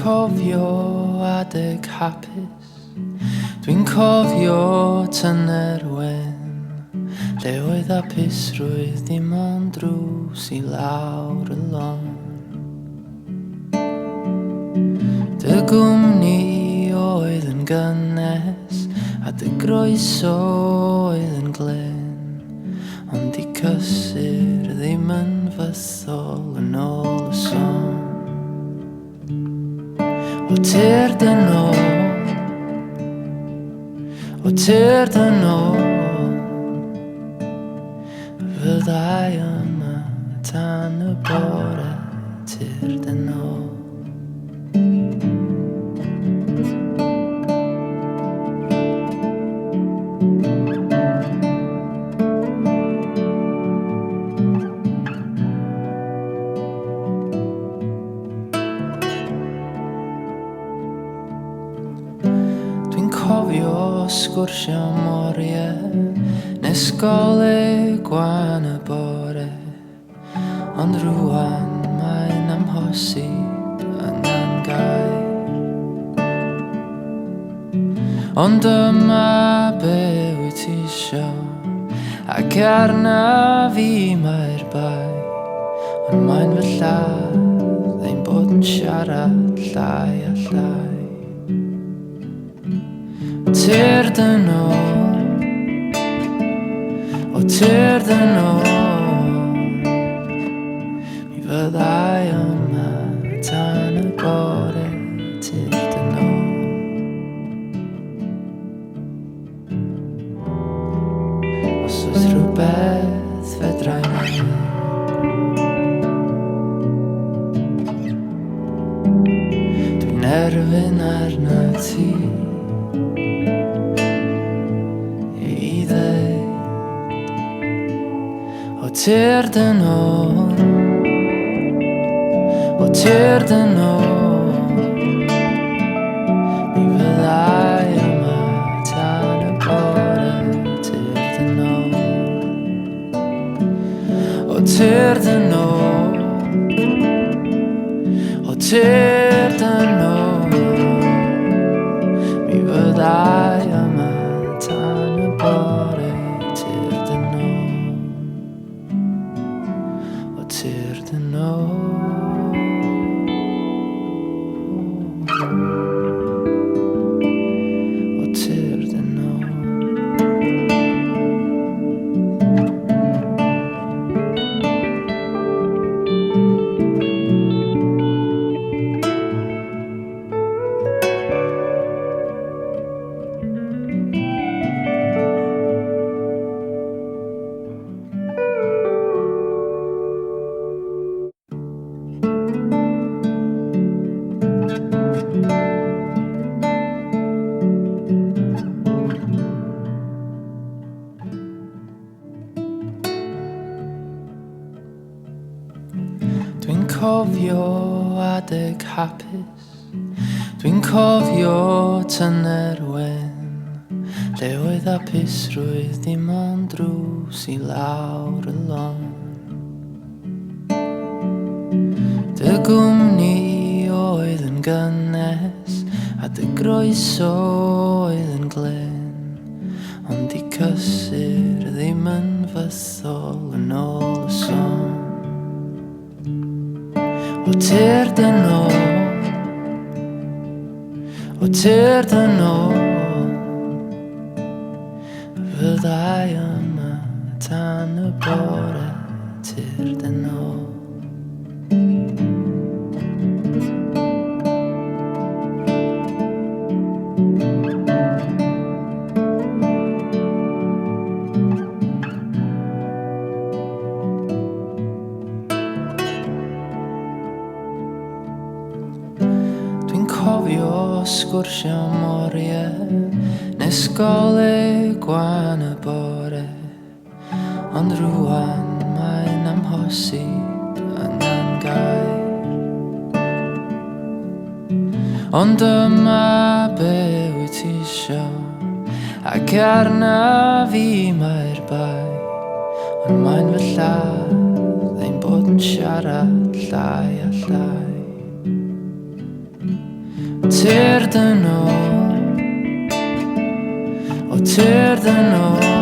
cofio adeg hapus, dwi'n cofio tyner wen, lle oedd apusrwydd dim ond drws I lawr y lon. Dy gwmni oedd yn gynnes, a dy groeso oedd yn glen, ond I cysur ddim yn fythol yn ôl y son. O tir dynol, o tir dynol, fyddai yma tan y bore tir dynol. Cofio sgwrsio am oriau, nes goleg gwan y bore, ond rwan mae'n amhosib angen gair. Ond dyma be wyt ti isio, ac arna fi mae'r bai, ond mae'n fy lladd ein bod yn siarad llai a llai. Tir dynol, o tir dynol, mi fyddai yma tan y bore tir dynol. Os oes rhywbeth fedrai wneud, dwi'n erfyn arna ti O tir dynol, o tir dynol, mi fyddai yma tan y bore tir dynol. O tir dynol, o tir dynol, mi fyddai yma tan y bore tir dynol. O tir dynol, o tir dynol. Dwi'n cofio adeg hapus, dwi'n cofio tyner wen, lle oedd apusrwydd dim ond drws I lawr y lon. Dy gwmni oedd yn gynnes, a dy groeso oedd yn glen, ond I cysur ddim yn fythol yn ôl y son. O tir dynol, o tir dynol, fyddai yma tan y bore tir dynol. Cofio sgwrsio am oriau, nes goleg gwan y bore, ond rwan mae'n amhosib angen gair. Ond dyma be wyt ti isio, ac arna fi mae'r bai, ond mae'n fy lladd ein bod yn siarad llai a llai. teir den ó, ó teir den ó.